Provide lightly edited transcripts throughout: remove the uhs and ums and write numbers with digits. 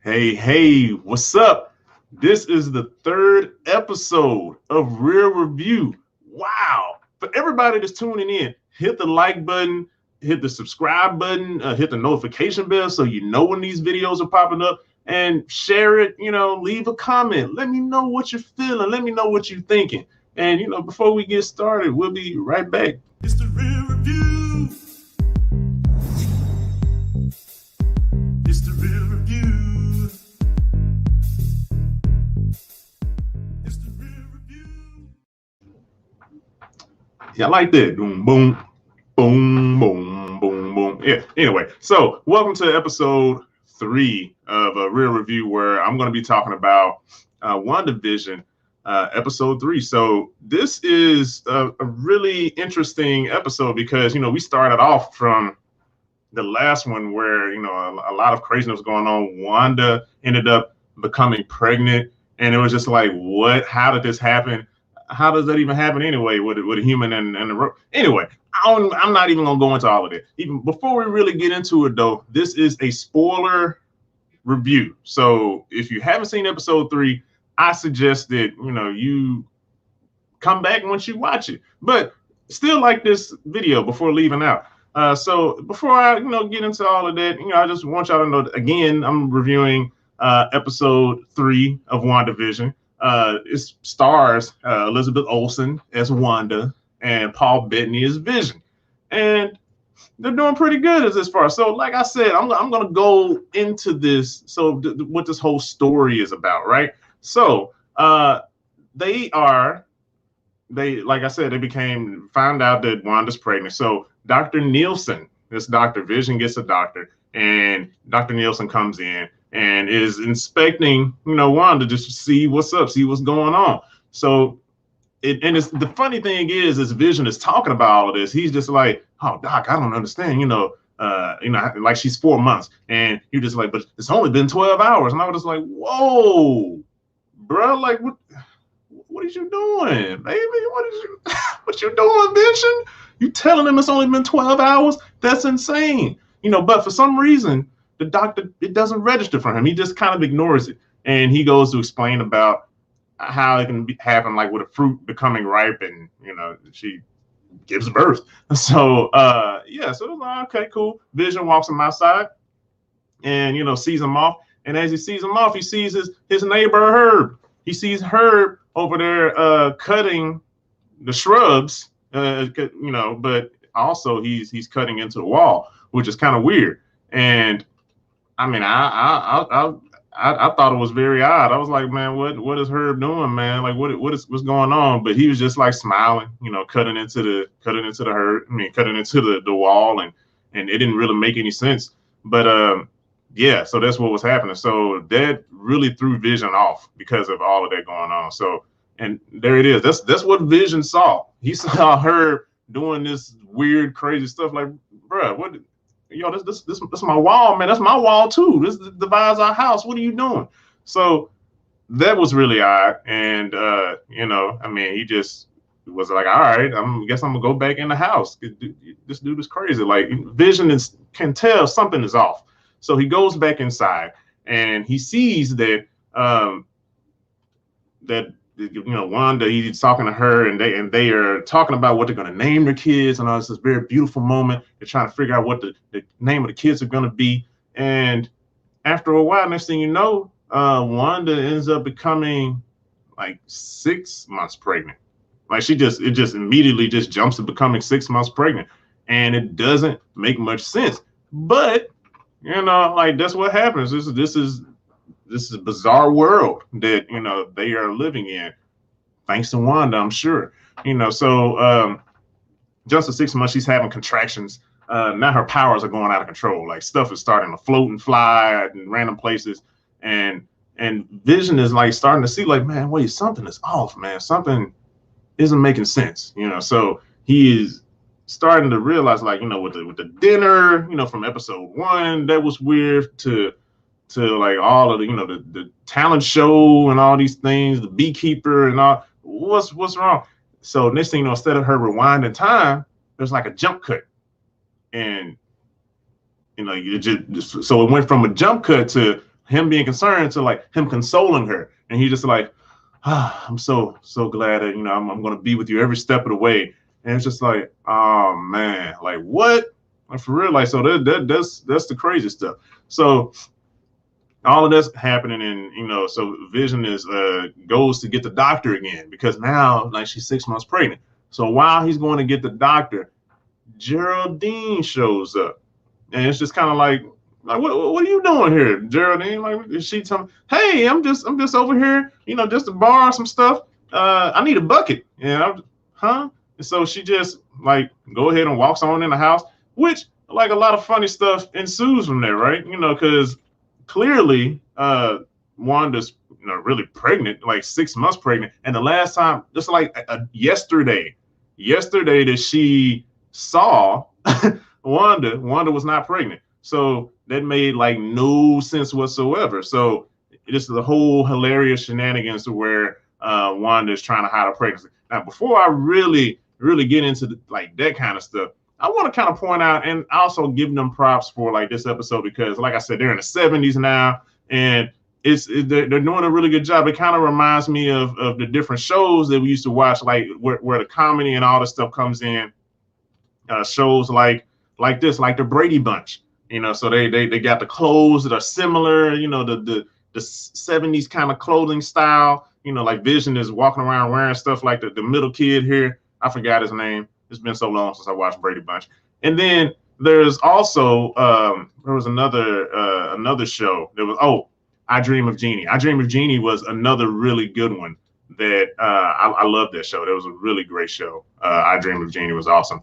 Hey, what's up? This is the third episode of Real Review. Wow. For everybody that's tuning in, hit the like button, hit the subscribe button, hit the notification bell so you know when these videos are popping up, and share it, leave a comment. Let me know what you're feeling. Let me know what you're thinking. And, before we get started, we'll be right back. It's the Real Review. It's the Real Review. Yeah, I like that. Boom, boom, boom, boom, boom, boom. Yeah. Anyway, so welcome to episode 3 of a Real Review, where I'm going to be talking about WandaVision, episode 3. So this is a really interesting episode because we started off from the last one where a lot of craziness was going on. Wanda ended up becoming pregnant, and it was just like, what? How did this happen? How does that even happen anyway with a human and the rope? Anyway, I'm not even gonna go into all of it. Even before we really get into it, though, this is a spoiler review. So if you haven't seen episode 3, I suggest that you come back once you watch it. But still, like this video before leaving out. So before I get into all of that, I just want y'all to know that, again, I'm reviewing episode 3 of WandaVision. It stars Elizabeth Olsen as Wanda and Paul Bettany as Vision, and they're doing pretty good as far. So, like I said, I'm gonna go into this. So, what this whole story is about, right? So, they like I said, found out that Wanda's pregnant. So, Dr. Nielsen, this Dr. Vision gets a doctor, and Dr. Nielsen comes in and is inspecting, Wanda, just to see what's up, see what's going on. So, the funny thing is Vision is talking about all of this. He's just like, "Oh, Doc, I don't understand. Like she's 4 months," and you're just like, "But it's only been 12 hours." And I was just like, "Whoa, bro! Like, what are you doing, baby? What you doing, Vision? You telling him it's only been 12 hours? That's insane." But for some reason, the doctor, it doesn't register for him. He just kind of ignores it. And he goes to explain about how it can happen, like with a fruit becoming ripe, and, she gives birth. So, so it's like, okay, cool. Vision walks him outside and, sees him off. And as he sees him off, he sees his neighbor, Herb. He sees Herb over there cutting the shrubs, but also he's cutting into the wall, which is kind of weird. And I mean, I thought it was very odd. I was like, man, what is Herb doing, man? Like, what's going on? But he was just like smiling, cutting into the wall, and it didn't really make any sense. But yeah, so that's what was happening. So that really threw Vision off because of all of that going on. So, and there it is. That's what Vision saw. He saw Herb doing this weird, crazy stuff. Like, bruh, what? This my wall, man. That's my wall too. This divides our house. What are you doing? So that was really odd. And he just was like, all right, I guess I'm gonna go back in the house. This dude is crazy. Like, Vision can tell something is off. So he goes back inside and he sees that Wanda, he's talking to her, and they are talking about what they're going to name their kids, and all this very beautiful moment. They're trying to figure out what the name of the kids are going to be. And after a while, next thing you know, Wanda ends up becoming like 6 months pregnant. Like, it just immediately just jumps to becoming 6 months pregnant, and it doesn't make much sense. But like, that's what happens. This is a bizarre world that they are living in, thanks to Wanda, I'm sure. So just for 6 months, she's having contractions. Now her powers are going out of control. Like, stuff is starting to float and fly in random places, and Vision is like starting to see, like, man, wait, something is off, man. Something isn't making sense. So he is starting to realize, like, with the dinner, from episode 1, that was weird, to like all of the the talent show and all these things, the beekeeper and all. What's wrong? So next thing instead of her rewinding time, there's like a jump cut, and so it went from a jump cut to him being concerned to like him consoling her, and he just like, I'm so glad that I'm gonna be with you every step of the way. And it's just like, oh man, like what? Like for real, like so that's the crazy stuff. So all of this happening, and so Vision is goes to get the doctor again because now like she's 6 months pregnant. So while he's going to get the doctor, Geraldine shows up, and it's just kind of like what are you doing here, Geraldine? Like is she telling me, hey, I'm just over here, just to borrow some stuff. I need a bucket. And huh? And so she just like go ahead and walks on in the house, which like a lot of funny stuff ensues from there, right? Because clearly Wanda's really pregnant, like 6 months pregnant, and the last time, just like yesterday that she saw Wanda was not pregnant. So that made like no sense whatsoever. So this is a whole hilarious shenanigans to where Wanda is trying to hide a pregnancy. Now, before I really get into like that kind of stuff, I want to kind of point out and also give them props for like this episode because, like I said, they're in the 70s now, and they're doing a really good job. It kind of reminds me of the different shows that we used to watch, like where the comedy and all this stuff comes in. Shows like this, like the Brady Bunch, so they got the clothes that are similar, the 70s kind of clothing style, like Vision is walking around wearing stuff like the middle kid here. I forgot his name. It's been so long since I watched Brady Bunch. And then there's also there was another show. There was I Dream of Jeannie. I Dream of Jeannie was another really good one that I love that show. That was a really great show. I Dream of Jeannie was awesome.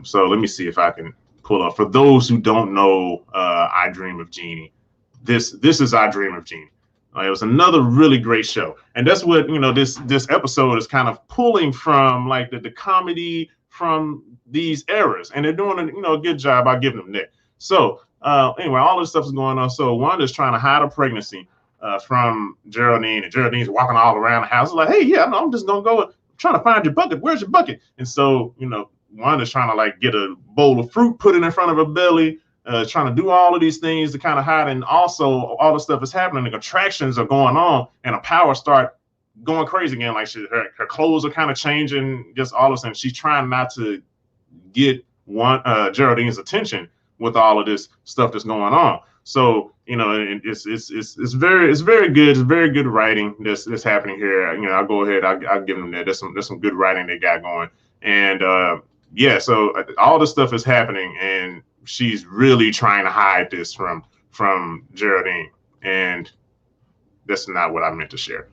So let me see if I can pull up. For those who don't know I Dream of Jeannie, this is I Dream of Jeannie. It was another really great show. And that's what, this episode is kind of pulling from, like the comedy from these eras. And they're doing a good job. I'll give them that. So anyway, all this stuff is going on. So Wanda's trying to hide a pregnancy from Geraldine, and Geraldine's walking all around the house. It's like, hey, yeah, I'm just going to go trying to find your bucket. Where's your bucket? And so, Wanda's trying to like get a bowl of fruit, put it in front of her belly, trying to do all of these things to kind of hide. And also all the stuff is happening. The contractions are going on and her power start going crazy again. Like her clothes are kind of changing, just all of a sudden. She's trying not to get Geraldine's attention with all of this stuff that's going on. So, it's very good. It's very good writing that's happening here. I'll go ahead. I'll give them that. There's some good writing they got going. And yeah, so all this stuff is happening, and she's really trying to hide this from Geraldine, and that's not what I meant to share.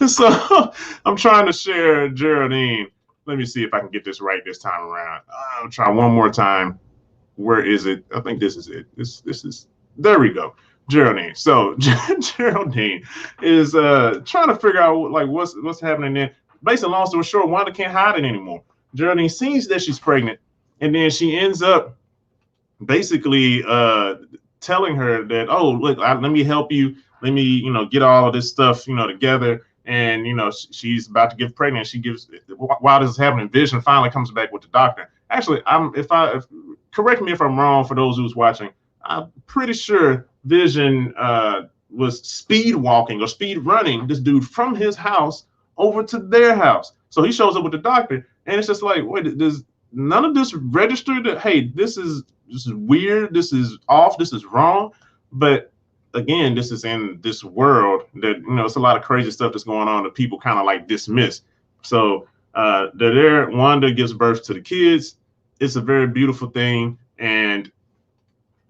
So I'm trying to share Geraldine. Let me see if I can get this right this time around. I'll try one more time. Where is it? I think this is it. This is, there we go. Geraldine. So Geraldine is trying to figure out like what's happening there. Basically, long story short, Wanda can't hide it anymore. Geraldine sees that she's pregnant, and then she ends up basically telling her that, oh, look, let me help you. Let me, get all of this stuff, together. And, she's about to get pregnant. She gives, while this is happening, Vision finally comes back with the doctor. Actually, correct me if I'm wrong for those who's watching. I'm pretty sure Vision was speed walking or speed running this dude from his house over to their house. So he shows up with the doctor, and it's just like, wait, does none of this register that, hey, this is weird, this is off, this is wrong? But again, this is in this world that, it's a lot of crazy stuff that's going on that people kind of like dismiss. So they're there. Wanda gives birth to the kids. It's a very beautiful thing. And,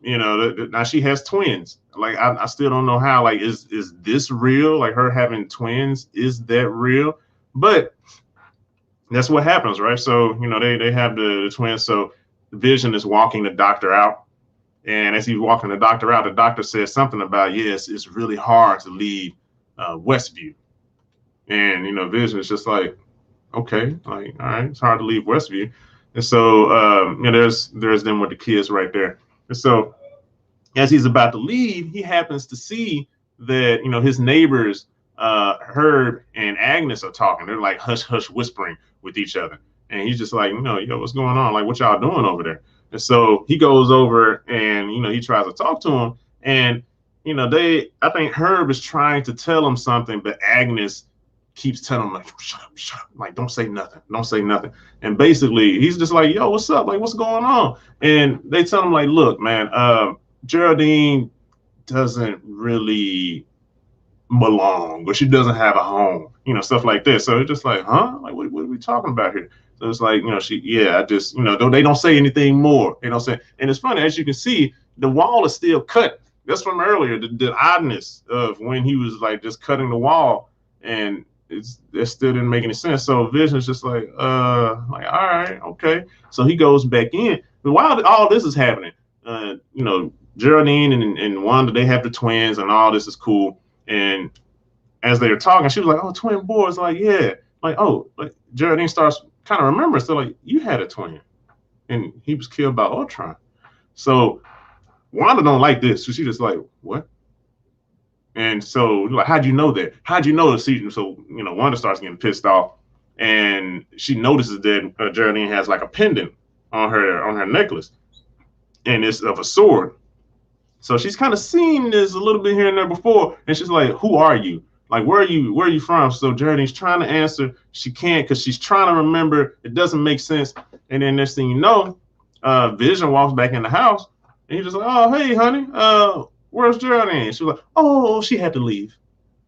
now she has twins. Like, I still don't know how, like, is this real? Like her having twins, is that real? But that's what happens, right? So, they have the twins. So Vision is walking the doctor out. And as he's walking the doctor out, the doctor says something about, yes, it's really hard to leave Westview. And, Vision is just like, okay, like, all right, it's hard to leave Westview. And so, there's them with the kids right there. And so as he's about to leave, he happens to see that, his neighbors, Herb and Agnes, are talking. They're like hush, hush, whispering with each other. And he's just like, yo, what's going on? Like, what y'all doing over there? And so he goes over and, he tries to talk to him. And I think Herb is trying to tell him something, but Agnes keeps telling him, like, shut up, like, don't say nothing, don't say nothing. And basically, he's just like, yo, what's up? Like, what's going on? And they tell him, like, look, man, Geraldine doesn't really belong, or she doesn't have a home, stuff like this. So it's just like, huh? Like, what are we talking about here? So it's like, I just, they don't say anything more. They don't say, and it's funny, as you can see, the wall is still cut. That's from earlier, the oddness of when he was like just cutting the wall, and it still didn't make any sense. So Vision's just like all right, okay. So he goes back in. But while all this is happening, Geraldine and Wanda, they have the twins, and all this is cool. And as they were talking, she was like, "Oh, twin boys!" Like, yeah, like, oh, like Geraldine starts kind of remembering. So like, you had a twin, and he was killed by Ultron. So Wanda don't like this, so she just like, what? And so like, how'd you know that? How'd you know the season? So Wanda starts getting pissed off, and she notices that Geraldine has like a pendant on her necklace, and it's of a sword. So she's kind of seen this a little bit here and there before, and she's like, "Who are you? Like, where are you from?" So Geraldine's trying to answer, she can't because she's trying to remember. It doesn't make sense. And then next thing you know, Vision walks back in the house, and he's just like, "Oh, hey, honey, where's Geraldine?" She was like, "Oh, she had to leave."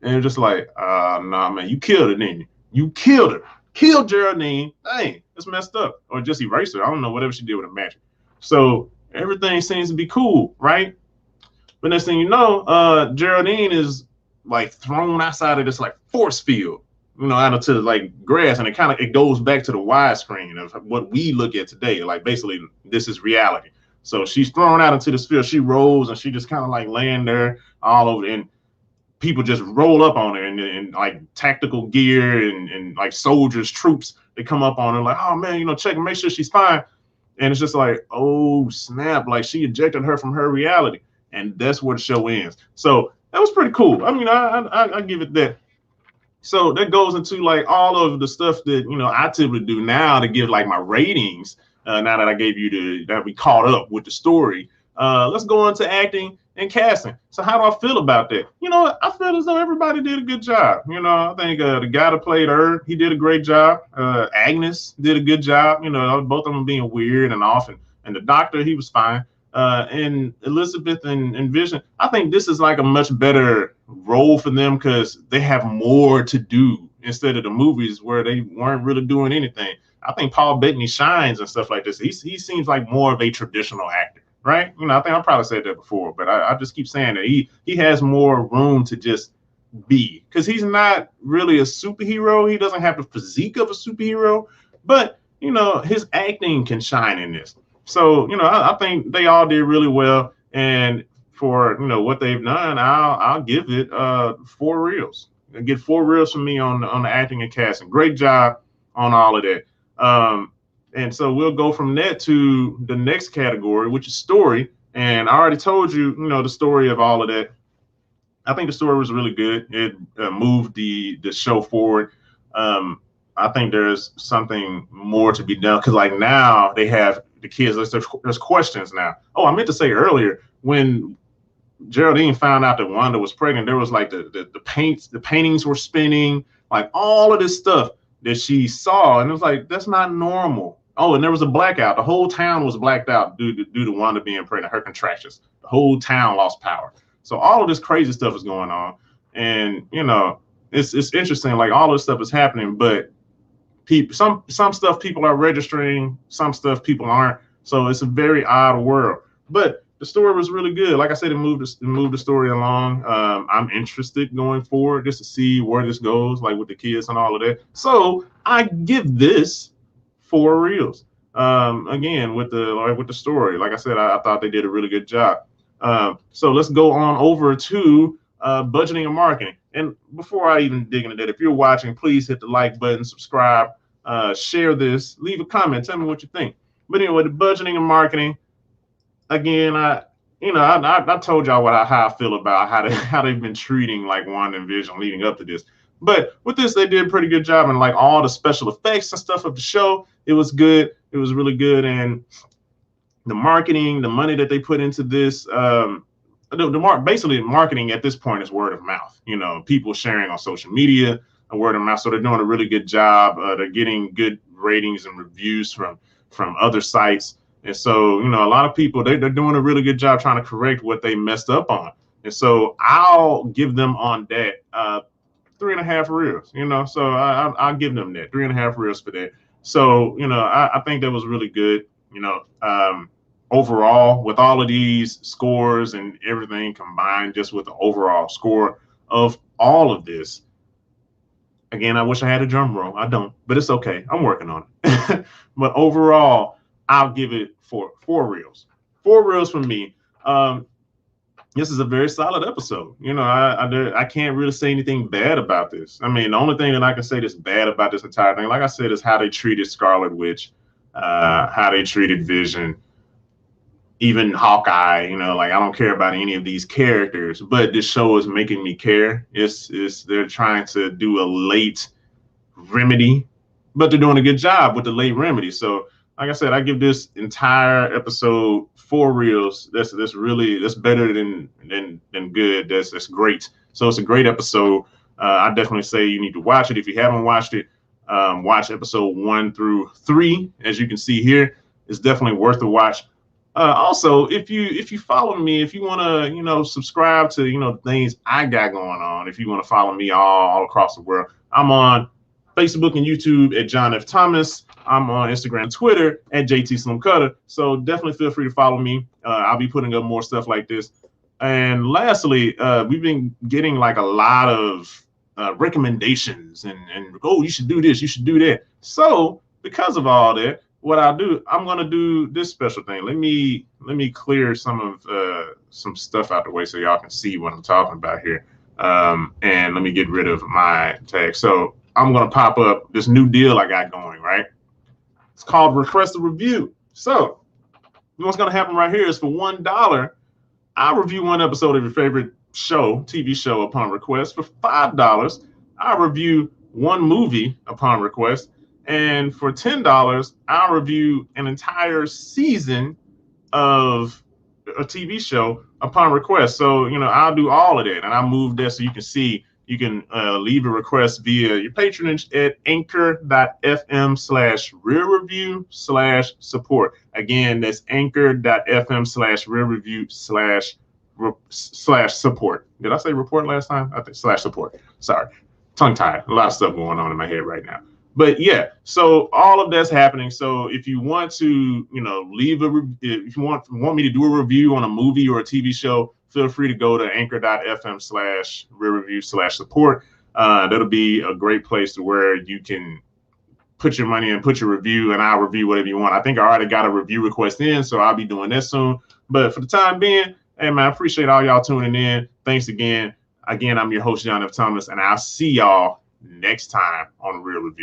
And you're just like, "Nah, man, you killed her, didn't you? You killed her, killed Geraldine. Dang, that's messed up." Or just erased her. I don't know, whatever she did with her magic. So everything seems to be cool, right? But next thing you know, Geraldine is like thrown outside of this like force field, out into like grass, and it goes back to the widescreen of what we look at today. Like basically, this is reality. So she's thrown out into this field. She rolls, and she just kind of like laying there all over, and people just roll up on her, and like tactical gear and like soldiers, troops. They come up on her like, "Oh man, check and make sure she's fine." And it's just like, oh snap! Like she ejected her from her reality. And that's where the show ends. So that was pretty cool. I mean, I give it that. So that goes into like all of the stuff that I typically do now to give like my ratings. Now that I gave you that we caught up with the story, let's go into acting and casting. So how do I feel about that? I feel as though everybody did a good job. I think the guy that played Herb, he did a great job. Agnes did a good job. Both of them being weird and off, and the doctor, he was fine. And Elizabeth and Vision, I think this is like a much better role for them because they have more to do instead of the movies where they weren't really doing anything. I think Paul Bettany shines and stuff like this. He seems like more of a traditional actor, right? I think I probably said that before, but I just keep saying that he has more room to just be, because he's not really a superhero. He doesn't have the physique of a superhero, but his acting can shine in this. So, I think they all did really well. And for, what they've done, I'll give it 4 reels. I get 4 reels from me on the acting and casting. Great job on all of that. And so we'll go from that to the next category, which is story. And I already told you, the story of all of that. I think the story was really good. It moved the show forward. I think there's something more to be done because like now they have the kids. There's questions now. Oh, I meant to say earlier, when Geraldine found out that Wanda was pregnant, there was like the paintings were spinning, like all of this stuff that she saw, and it was like, that's not normal. Oh, and there was a blackout. The whole town was blacked out due to Wanda being pregnant, her contractions. The whole town lost power. So all of this crazy stuff is going on, and it's interesting. Like all this stuff is happening, but some stuff people are registering, some stuff people aren't. So it's a very odd world. But the story was really good. Like I said, it moved the story along. I'm interested going forward just to see where this goes, like with the kids and all of that. So I give this 4 reels. Again, with the story, like I said, I thought they did a really good job. So let's go on over to budgeting and marketing. And before I even dig into that, if you're watching, please hit the like button, subscribe, share this, leave a comment, tell me what you think. But anyway, the budgeting and marketing, again, I told y'all how I feel about how they've been treating like Wanda and Vision leading up to this. But with this, they did a pretty good job, and like all the special effects and stuff of the show, it was good. It was really good, and the marketing, the money that they put into this, basically marketing at this point is word of mouth. You know, people sharing on social media and word of mouth. So they're doing a really good job. They're getting good ratings and reviews from other sites. And so, you know, a lot of people, they're doing a really good job trying to correct what they messed up on. And so I'll give them on that 3.5 reels, you know, so I'll give them that 3.5 reels for that. So, you know, I think that was really good, you know, overall with all of these scores and everything combined, just with the overall score of all of this. Again, I wish I had a drum roll. I don't, but it's okay. I'm working on it. But overall, I'll give it 4 reels. 4 reels from me. This is a very solid episode. You know, I can't really say anything bad about this. I mean, the only thing that I can say that's bad about this entire thing, like I said, is how they treated Scarlet Witch, how they treated Vision, even Hawkeye. You know, like I don't care about any of these characters, but this show is making me care. They're trying to do a late remedy, but they're doing a good job with the late remedy. So, like I said, I give this entire episode 4 reels. That's better than good. That's great. So it's a great episode. I definitely say you need to watch it. If you haven't watched it, watch episode 1 through 3. As you can see here, it's definitely worth the watch. Also, if you follow me, if you want to, you know, subscribe to, you know, things I got going on, if you want to follow me all across the world, I'm on Facebook and YouTube at John F. Thomas. I'm on Instagram and Twitter at JT Slim Cutter. So definitely feel free to follow me. I'll be putting up more stuff like this. And lastly, we've been getting like a lot of recommendations and oh, you should do this, you should do that. So because of all that, what I'll do, I'm gonna do this special thing. Let me clear some stuff out the way so y'all can see what I'm talking about here. And let me get rid of my tag. So I'm gonna pop up this new deal I got going, right? It's called Request a Review. So what's gonna happen right here is for $1, I'll review one episode of your favorite show, TV show upon request. For $5, I'll review one movie upon request. And for $10, I'll review an entire season of a TV show upon request. So, you know, I'll do all of that, and I'll move that so you can see. You can leave a request via your patronage at anchor.fm/reelreview/support. Again, that's anchor.fm/reelreview/support. Did I say report last time? I think /support. Sorry, tongue tied. A lot of stuff going on in my head right now. But yeah, so all of that's happening. So if you want to, you know, if you want me to do a review on a movie or a TV show, feel free to go to anchor.fm/reelreview/support. That'll be a great place to where you can put your money and put your review, and I'll review whatever you want. I think I already got a review request in, so I'll be doing that soon. But for the time being, hey man, I appreciate all y'all tuning in. Thanks again. Again, I'm your host, John F. Thomas, and I'll see y'all next time on Real Review.